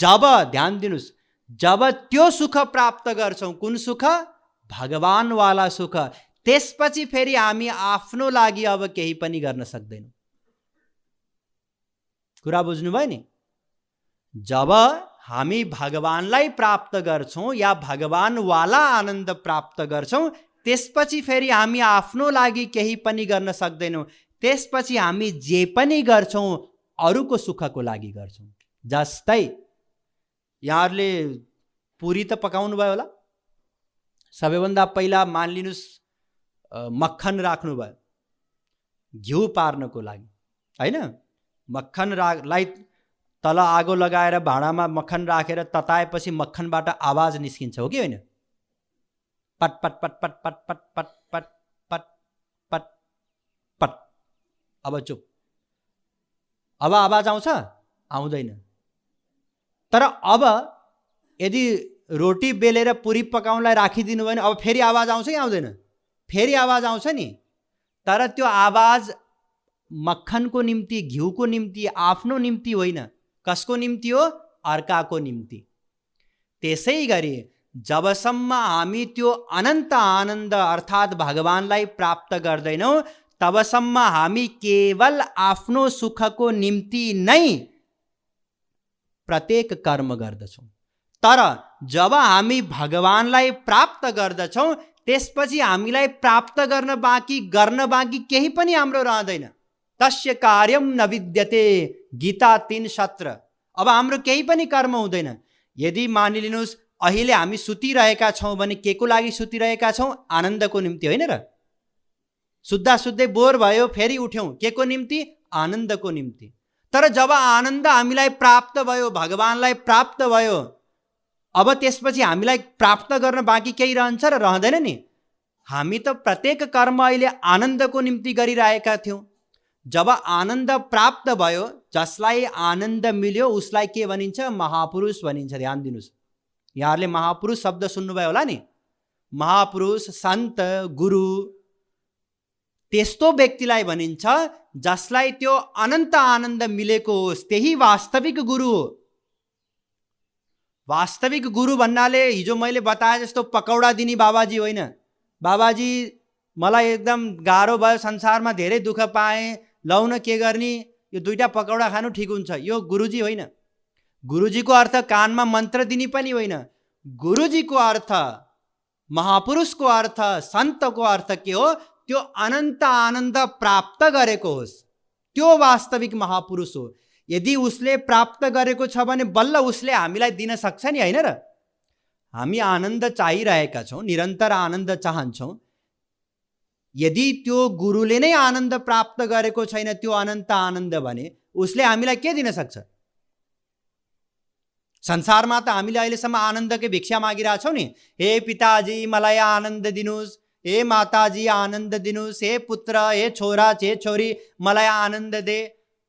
जब ध्यान दिनुस्, जब त्यो सुख प्राप्त गर्छौं, कुन सुख? भगवानवाला सुख, त्यसपछि फेरि हामी आफ्नो लागि अब केही पनि गर्न सक्दैनौँ। कुरा बुझ्नुभयो नि? जब हामी भगवानलाई प्राप्त गर्छौं या भगवानवाला आनन्द प्राप्त गर्छौं, त्यसपछि फेरि हामी आफ्नो लागि केही पनि गर्न सक्दैनौँ। त्यसपछि हामी जे पनि गर्छौं अरूको सुखको लागि गर्छौं। जस्तै यहाँहरूले पुरी त पकाउनु भयो होला, सबैभन्दा पहिला मानिलिनुस् मक्खन राख्नुभयो घिउ पार्नको लागि, हैन? मक्खनलाई तल आगो लगाएर भाँडामा मक्खन राखेर तताएपछि मक्खनबाट आवाज निस्किन्छ, हो कि होइन? पट पट पट पट पट पट पट पट पट पट पट। अब चुप। अब आवाज आउँछ? आउँदैन। तर अब यदि रोटी बेलेर पुरी पकाउनलाई राखिदिनु भयो भने अब फेरि आवाज आउँछ कि आउँदैन? फेरि आवाज आउँछ नि। तर त्यो आवाज मक्खनको निम्ति, घिउको निम्ति, आफ्नो निम्ति होइन। कसको निम्ति हो? अर्काको निम्ति। त्यसै गरी जबसम्म हामी त्यो अनन्त आनन्द अर्थात् भगवानलाई प्राप्त गर्दैनौँ, तबसम्म हामी केवल आफ्नो सुखको निम्ति नै प्रत्येक कर्म गर्दछौँ। तर जब हामी भगवानलाई प्राप्त गर्दछौँ, त्यसपछि हामीलाई प्राप्त गर्न बाँकी केही पनि हाम्रो रहँदैन। तस्य कार्यम न विद्यते, गीता 3:17। अब हाम्रो केही पनि कर्म हुँदैन। यदि मानिलिनुस् अहिले हामी सुतिरहेका छौँ भने के को लागि सुतिरहेका छौँ? आनन्दको निम्ति, होइन र? सुत्दा सुत्दै बोर भयो, फेरि उठ्यौँ, के को निम्ति? आनन्दको निम्ति। तर जब आनन्द हामीलाई प्राप्त भयो, भगवानलाई प्राप्त भयो, अब त्यसपछि हामीलाई प्राप्त गर्न बाँकी केही रहन्छ र? रहँदैन नि। हामी त प्रत्येक कर्म अहिले आनन्दको निम्ति गरिरहेका थियौँ। जब आनन्द प्राप्त भयो, जसलाई आनन्द मिल्यो उसलाई के भनिन्छ? महापुरुष भनिन्छ। ध्यान दिनुस्, यहाँहरूले महापुरुष शब्द सुन्नुभयो होला नि। महापुरुष, सन्त, गुरु त्यस्तो व्यक्तिलाई भनिन्छ जसलाई त्यो अनन्त आनन्द मिलेको होस्, त्यही वास्तविक गुरु हो। वास्तविक गुरु भन्नाले हिजो मैले बताए जस्तो पकौडा दिने बाबाजी होइन। बाबाजी मलाई एकदम गाह्रो भयो, संसारमा धेरै दुःख पाएँ, लौ न के गर्ने, यो 2टा पकौडा खानु ठिक हुन्छ, यो गुरुजी होइन। गुरुजीको अर्थ कानमा मन्त्र दिने पनि होइन। गुरुजीको अर्थ, महापुरुषको अर्थ, सन्तको अर्थ के हो? त्यो अनन्त आनन्द प्राप्त गरेको होस्, त्यो वास्तविक महापुरुष हो। यदि उसले प्राप्त गरेको छ भने बल्ल उसले हामीलाई दिन सक्छ नि, होइन र? हामी आनन्द चाहिरहेका छौँ, निरन्तर आनन्द चाहन्छौँ। यदि त्यो गुरुले नै आनन्द प्राप्त गरेको छैन, त्यो अनन्त आनन्द भने उसले हामीलाई के दिन सक्छ? संसारमा त हामीले अहिलेसम्म आनन्दकै भिक्षा मागिरहेछौँ नि। हे पिताजी मलाई आनन्द दिनुस्, हे माताजी आनन्द दिनुस्, हे पुत्र, हे छोरा, हे छोरी मलाई आनन्द दे।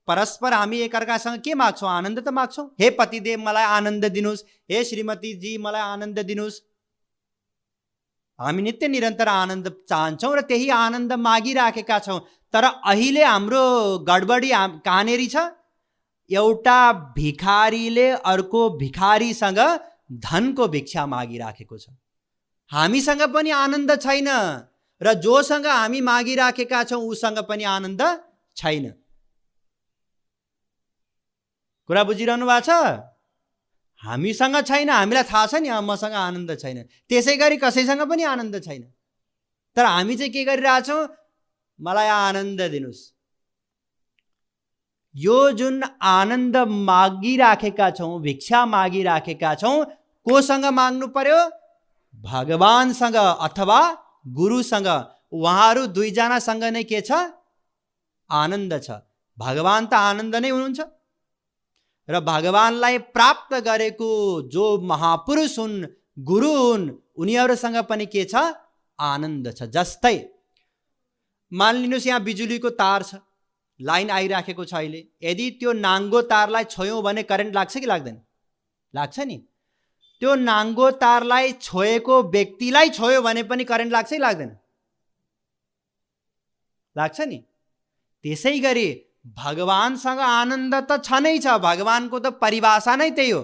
परस्पर हामी एकअर्कासँग के माग्छौँ? आनन्द त माग्छौँ। हे पतिदेव मलाई आनन्द दिनुस्, हे श्रीमतीजी मलाई आनन्द दिनुस्। हामी नित्य निरन्तर आनन्द चाहन्छौँ र त्यही आनन्द मागिराखेका छौँ। तर अहिले हाम्रो गडबडी कहाँनेरि छ? एउटा भिखारीले अर्को भिखारीसँग धनको भिक्षा मागिराखेको छ। हामीसँग पनि आनन्द छैन र जोसँग हामी मागिराखेका छौँ उसँग पनि आनन्द छैन। कुरा बुझिरहनु भएको छ? हामीसँग छैन, हामीलाई थाहा छ नि मसँग आनन्द छैन। त्यसै गरी कसैसँग पनि आनन्द छैन। तर हामी चाहिँ के गरिरहेछौँ? मलाई आनन्द दिनुस्। यो जुन आनन्द मागिराखेका छौँ, भिक्षा मागिराखेका छौँ, कोसँग माग्नु पर्यो? भगवानसँग अथवा गुरुसँग। उहाँहरू दुईजनासँग नै के छ? आनन्द छ। भगवान त आनन्द नै हुनुहुन्छ र भगवानलाई प्राप्त गरेको जो महापुरुष हुन्, गुरु हुन्, उनीहरूसँग पनि के छ? आनन्द छ। जस्तै मानिलिनुहोस् यहाँ बिजुलीको तार छ, लाइन आइराखेको छ अहिले। यदि त्यो नाङ्गो तारलाई छोयौँ भने करेन्ट लाग्छ कि लाग्दैन? लाग्छ नि। त्यो नाङ्गो तारलाई छोएको व्यक्तिलाई छोयो भने पनि करेन्ट लाग्छ कि लाग्दैन? लाग्छ नि। त्यसै गरी भगवानसँग आनन्द त छ नै छ। भगवानको त परिभाषा नै त्यही हो।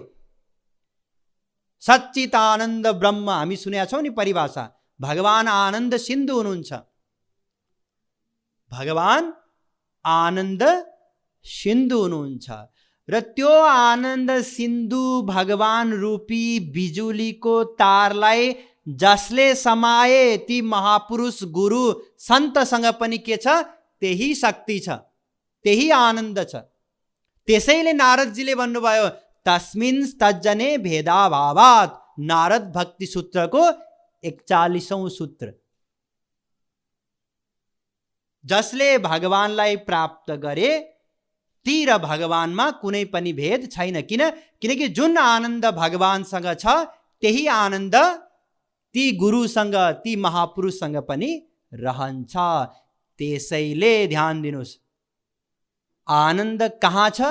सच्चित आनन्द ब्रह्म हामी सुनेका छौँ नि परिभाषा। भगवान आनन्द सिन्धु हुनुहुन्छ। भगवान आनन्द सिन्धु हुनुहुन्छ र त्यो आनन्द सिन्धु भगवान रूपी बिजुलीको तारलाई जसले समाए ती महापुरुष गुरु सन्तसँग पनि के छ? त्यही शक्ति छ, त्यही आनन्द छ। त्यसैले नारदजीले भन्नुभयो तस्मिन् तज्जने भेदाभावात्, नारद भक्ति सूत्रको 41औं सूत्र। जसले भगवानलाई प्राप्त गरे ती र भगवानमा कुनै पनि भेद छैन। किनकि जुन आनन्द भगवानसँग छ त्यही आनन्द ती गुरुसँग, ती महापुरुषसँग पनि रहन्छ। त्यसैले ध्यान दिनुस्, आनन्द कहाँ छ?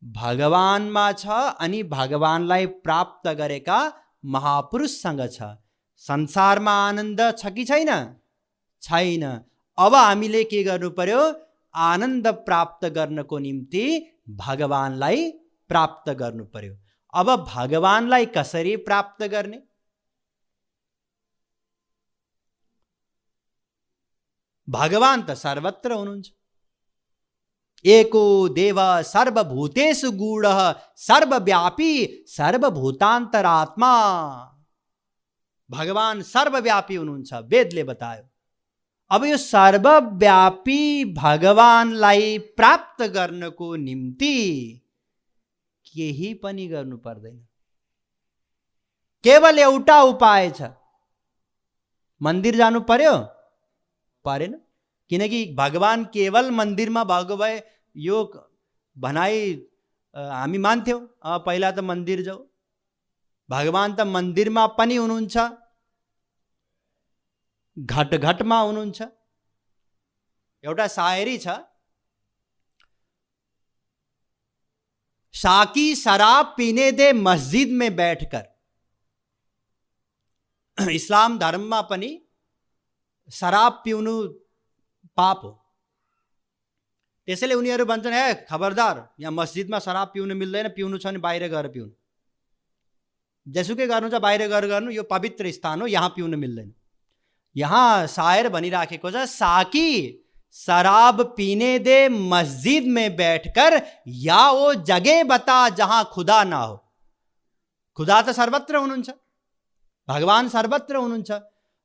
भगवानमा छ अनि भगवानलाई प्राप्त गरेका महापुरुषसँग छ। संसारमा आनन्द छ कि छैन? छैन। अब हामीले के गर्नु पर्यो? आनन्द प्राप्त गर्नको निम्ति भगवानलाई प्राप्त गर्नु पर्यो। अब भगवानलाई कसरी प्राप्त गर्ने? भगवान त सर्वत्र हुनुहुन्छ। एको देव सर्वभूतेषु गूढः सर्वव्यापी सर्वभूतान्तरात्मा। भगवान सर्वव्यापी हुनुहुन्छ, वेदले बतायो। अब यो सर्वव्यापी भगवानलाई प्राप्त गर्नको निम्ति केही पनि गर्नु पर्दैन। केवल एउटा उपाय छ। मन्दिर जानु पर्यो? परेन। किनकि भगवान केवल मन्दिरमा भएको भए यो भनाइ हामी मान्थ्यौँ, पहिला त मन्दिर जाऊ। भगवान त मन्दिरमा पनि हुनुहुन्छ, घट घटमा हुनुहुन्छ। एउटा शायरी छ, साकी शराब पीने दे मस्जिद में बैठकर। इस्लाम धर्ममा पनि शराब पिउनु पाप हो। त्यसैले उनीहरू भन्छन् हे खबरदार, यहाँ मस्जिदमा शराब पिउनु मिल्दैन, पिउनु छ भने बाहिर गएर पिउनु। जेसुकै गर्नु छ बाहिर गएर गर्नु, यो पवित्र स्थान हो, यहाँ पिउनु मिल्दैन। यहाँ शायर भनिराखेको छ, साकी शराब पीने दे मस्जिद में बैठकर, या वो जगह बता जहां खुदा ना हो। खुदा त सर्वत्र हुनुहुन्छ, भगवान सर्वत्र हुनुहुन्छ।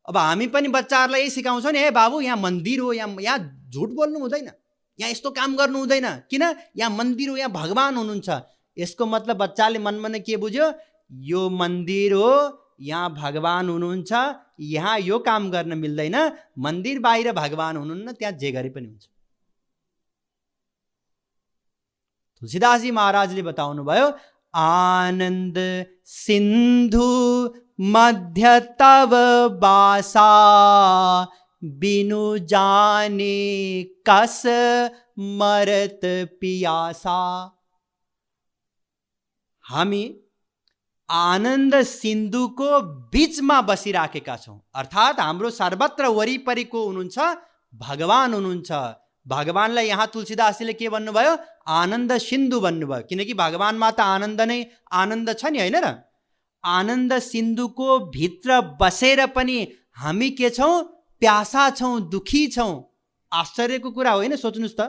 अब हामी पनि बच्चाहरूलाई यही सिकाउँछौँ नि, हे बाबु यहाँ मन्दिर हो, यहाँ झुट बोल्नु हुँदैन, यहाँ यस्तो काम गर्नु हुँदैन। किन? यहाँ मन्दिर हो, यहाँ भगवान हुनुहुन्छ। यसको मतलब बच्चाले मनमा नै के बुझ्यो? यो मन्दिर हो, यहाँ भगवान हुनुहुन्छ, यहाँ यो काम गर्न मिल्दैन। मन्दिर बाहिर भगवान हुनुहुन्न, त्यहाँ जे गरे पनि हुन्छ। तुलसीदासजी महाराजले बताउनु भयो, आनन्द सिन्धु मध्य तव बासा, बिनु जाने कस मरत पियासा। हामी आनन्द सिन्धुको बीचमा बसिराखेका छौँ। अर्थात् हाम्रो सर्वत्र वरिपरिको हुनुहुन्छ भगवान हुनुहुन्छ। भगवानलाई यहाँ तुलसीदासजीले के भन्नुभयो? आनन्द सिन्धु भन्नुभयो। किनकि भगवानमा त आनन्द नै आनन्द छ नि, होइन र? आनन्द सिन्धुको भित्र बसेर पनि हामी के छौँ? प्यासा छौँ, दुखी छौँ। आश्चर्यको कुरा होइन? सोच्नुहोस् त,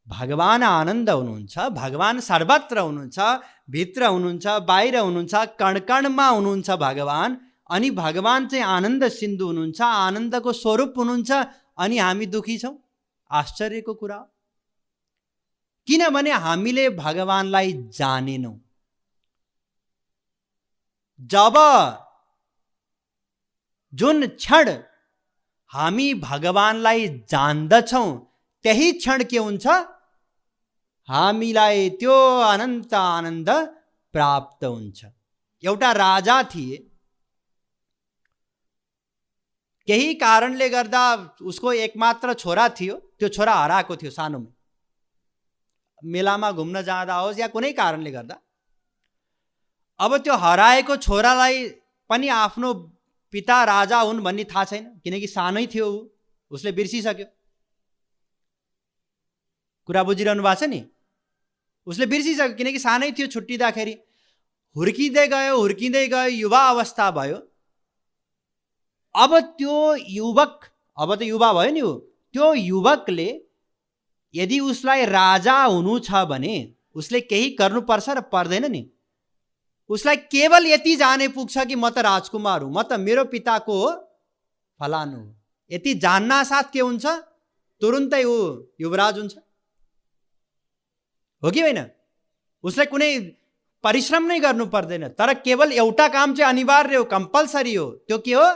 भगवान आनन्द हुनुहुन्छ, भगवान सर्वत्र हुनुहुन्छ, भित्र हुनुहुन्छ, बाहिर हुनुहुन्छ, कणकणमा हुनुहुन्छ भगवान। अनि भगवान चाहिँ आनन्द सिन्धु हुनुहुन्छ, आनन्दको स्वरूप हुनुहुन्छ, अनि हामी दुखी छौँ। आश्चर्यको कुरा। किनभने हामीले भगवानलाई जानेनौँ। जब जुन क्षण हामी भगवानलाई जान्दछौँ त्यही क्षण के हुन्छ? हामीलाई त्यो अनन्त आनन्द प्राप्त हुन्छ। एउटा राजा थिए, केही कारणले गर्दा उसको एकमात्र छोरा थियो, त्यो छोरा हराएको थियो सानोमा। मेलामा घुम्न जाँदा होस् या कुनै कारणले गर्दा, अब त्यो हराएको छोरालाई पनि आफ्नो पिता राजा हुन् भन्ने थाहा छैन, किनकि सानै थियो, उसले बिर्सिसक्यो। कुरा बुझिरहनु भएको छ नि? उसले बिर्सिसक्यो, किनकि सानै थियो छुट्टिँदाखेरि। हुर्किँदै गयो, युवा अवस्था भयो। अब त्यो युवक, अब त युवा भयो नि, त्यो युवकले यदि उसलाई राजा हुनु छ भने उसले केही गर्नुपर्छ र पर्दैन नि। उसलाई केवल यति जाने पुग्छ कि म त राजकुमार हुँ, म त मेरो पिताको हो, फलानु हो। यति जान्न साथ के हुन्छ, तुरुन्तै ऊ युवराज हुन्छ, हो कि होइन? उसले कुनै परिश्रम नै गर्नु पर्दैन, तर केवल एउटा काम चाहिँ अनिवार्य हो, कम्पल्सरी हो। त्यो के हो?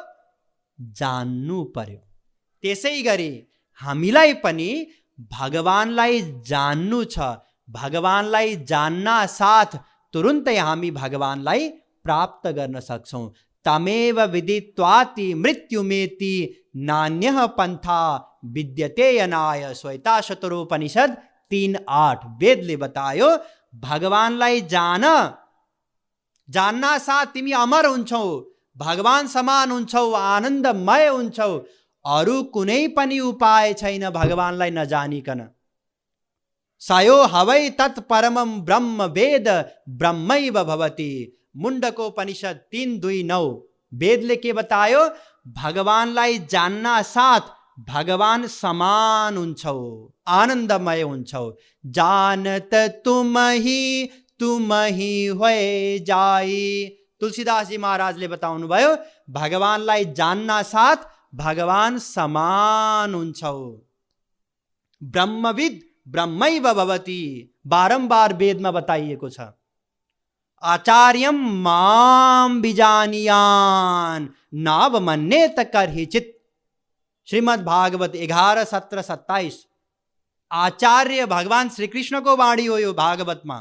जान्नु पर्यो। त्यसै गरी हामीलाई पनि भगवानलाई जान्नु छ। भगवानलाई जान्न साथ तुरुन्तै हामी भगवानलाई प्राप्त गर्न सक्छौँ। तमेव विदित्वाति मृत्युमेति नान्यः पन्था विद्यते यनाय। श्वेताशतरोपनिषद 3:8 वेदले बतायो, भगवानलाई जान्न साथ तिमी अमर हुन्छौ, भगवान समान हुन्छौ, आनन्दमय हुन्छौ। अरू कुनै पनि उपाय छैन भगवानलाई नजानिकन। सयो हवै तत् परमं ब्रह्म वेद ब्रह्मैव भवति। मुण्डकोपनिषद 3:2-9 वेदले के बतायो? भगवानलाई जान्न साथ भगवान समान हुन्छौ, आनन्दमय हुन्छौ। जानत तुम ही होए जाई। तुलसीदास जी महाराजले बताउनु भयो, भगवानलाई जान्न साथ भगवान समान हुन्छौ। ब्रह्मविद ब्रह्मैव भवति, बारम्बार वेदमा बताइएको छ। आचार्यम माम बिजानियान नावमन्येत कर्हिचित्। श्रीमद् भागवत 11:17-27। आचार्य भगवान श्री कृष्णको वाणी हो यो भागवतमा।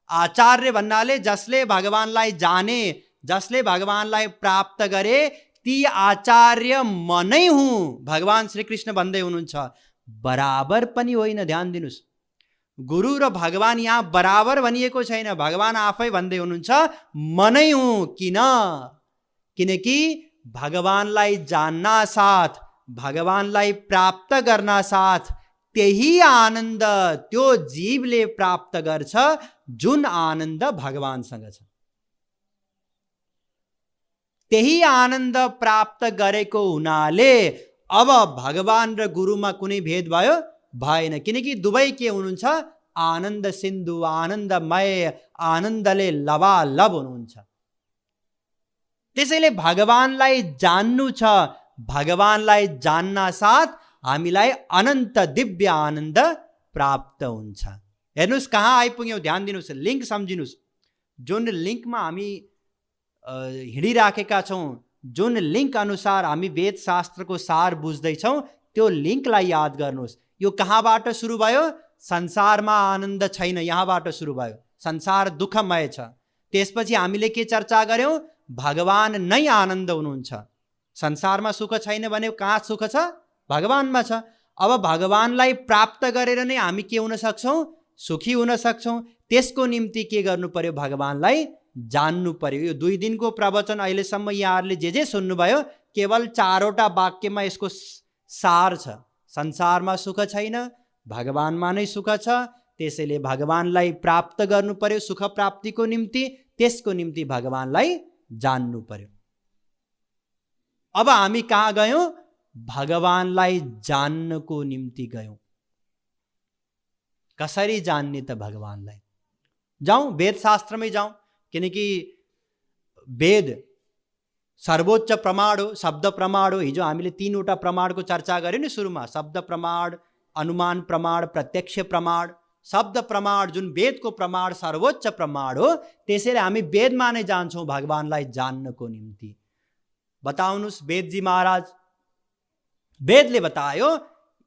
आचार्य भन्नाले जसले भगवानलाई जाने, जसले भगवानलाई प्राप्त गरे, ती आचार्य म नै हुँ भगवान श्री कृष्ण भन्दै हुनुहुन्छ। बराबर पनि होइन, ध्यान दिनुस्। गुरु र भगवान यहाँ बराबर भनिएको छैन। भगवान आफै भन्दै हुनुहुन्छ म नै हुँ। किनकि भगवानलाई जान्न साथ, भगवानलाई प्राप्त गर्न साथ त्यही आनन्द त्यो जीवले प्राप्त गर्छ जुन आनन्द भगवानसँग छ। त्यही आनन्द प्राप्त गरेको हुनाले अब भगवान र गुरुमा कुनै भेद भयो? भएन। किनकि दुवै के हुनुहुन्छ? आनन्द सिन्धु, आनन्दमय, आनन्दले लबालब हुनुहुन्छ। त्यसैले भगवानलाई जान्नु छ। भगवानलाई जान्न साथ हामीलाई अनन्त दिव्य आनन्द प्राप्त हुन्छ। हेर्नुहोस् कहाँ आइपुग्यौँ, ध्यान दिनुहोस्, लिङ्क सम्झिनुहोस्। जुन लिङ्कमा हामी हिँडिराखेका छौँ, जुन लिङ्क अनुसार हामी वेद शास्त्रको सार बुझ्दैछौँ, त्यो लिङ्कलाई याद गर्नुहोस्। यो कहाँबाट सुरु भयो? संसारमा आनन्द छैन, यहाँबाट सुरु भयो। संसार दुःखमय छ। त्यसपछि हामीले के चर्चा गर्यौँ? भगवान नै आनन्द हुनुहुन्छ। संसारमा सुख छैन भने कहाँ सुख छ? भगवानमा छ। अब भगवानलाई प्राप्त गरेर नै हामी के हुन सक्छौँ? सुखी हुन सक्छौँ। त्यसको निम्ति के गर्नु पर्यो? भगवानलाई जान्नु पर्यो। यो 2 दिनको प्रवचन अहिलेसम्म यहाँहरूले जे सुन्नुभयो, केवल 4वटा वाक्यमा यसको सार छ। संसारमा सुख छैन, भगवानमा नै सुख छ। त्यसैले भगवानलाई प्राप्त गर्नु पर्यो सुख प्राप्तिको निम्ति। त्यसको निम्ति भगवानलाई जान्नु पर्यो। अब हामी कहाँ गयौँ? भगवानलाई जान्नको निम्ति गयौँ। कसरी जान्ने त भगवानलाई? जाउँ वेद शास्त्रमै जाउँ। किनकि वेद सर्वोच्च प्रमाण हो, शब्द प्रमाण हो। हिजो हामीले 3वटा प्रमाणको चर्चा गर्यौँ नि सुरुमा। शब्द प्रमाण, अनुमान प्रमाण, प्रत्यक्ष प्रमाण। शब्द प्रमाण जुन वेदको प्रमाण सर्वोच्च प्रमाण हो, त्यसैले हामी वेदमा नै जान्छौँ भगवानलाई जान्नको निम्ति। बताउनुहोस् वेदजी महाराज। वेदले बतायो,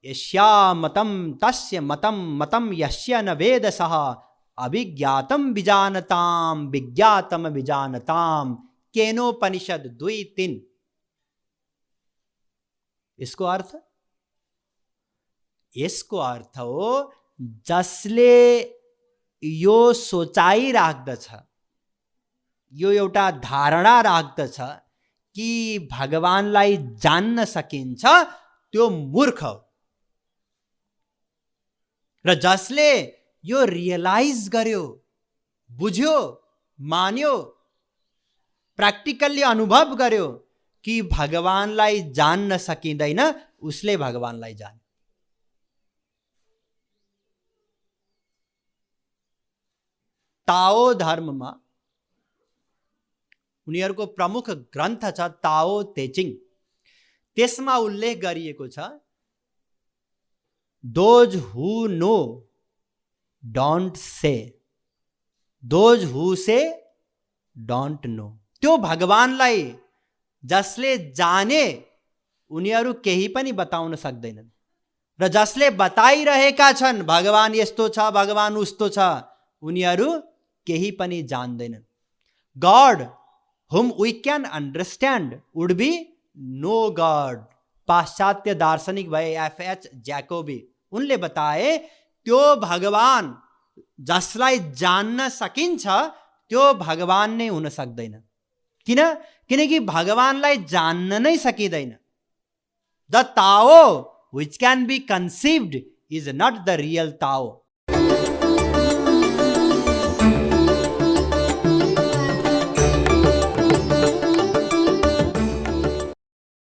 यस्या मतम तस्य मतम मतम यस्य न वेद सः अभिज्ञातम विजानताम विज्ञातम विजानताम। केनोपनिषद 2:3। यसको अर्थ हो जसले यो सोचाइ राख्दछ, यो एउटा धारणा राख्दछ कि भगवानलाई जान्न सकिन्छ, त्यो मूर्ख हो। र जसले यो रियलाइज गर्यो, बुझ्यो, मान्यो, प्र्याक्टिकल्ली अनुभव गर्यो कि भगवानलाई जान्न सकिँदैन, उसले भगवानलाई जाने। ताओ धर्ममा उनीहरूको प्रमुख ग्रन्थ छ ताओ ते चिङ। त्यसमा उल्लेख गरिएको छ, those who know don't say, those who say don't know. त्यो भगवानलाई जसले जाने उनीहरू केही पनि बताउन सक्दैनन्, र जसले बताइरहेका छन् भगवान यस्तो छ, भगवान उस्तो छ, उनीहरू केही पनि जान्दैनन्। God whom we can understand would be no God। पाश्चात्य दार्शनिक भए एफ.एच. ज्याकोबी, उनले बताए त्यो भगवान जसलाई जान्न सकिन्छ त्यो भगवान नै हुन सक्दैन। किनकि भगवानलाई जान्न नै सकिँदैन। The Tao which can be conceived is not the real Tao.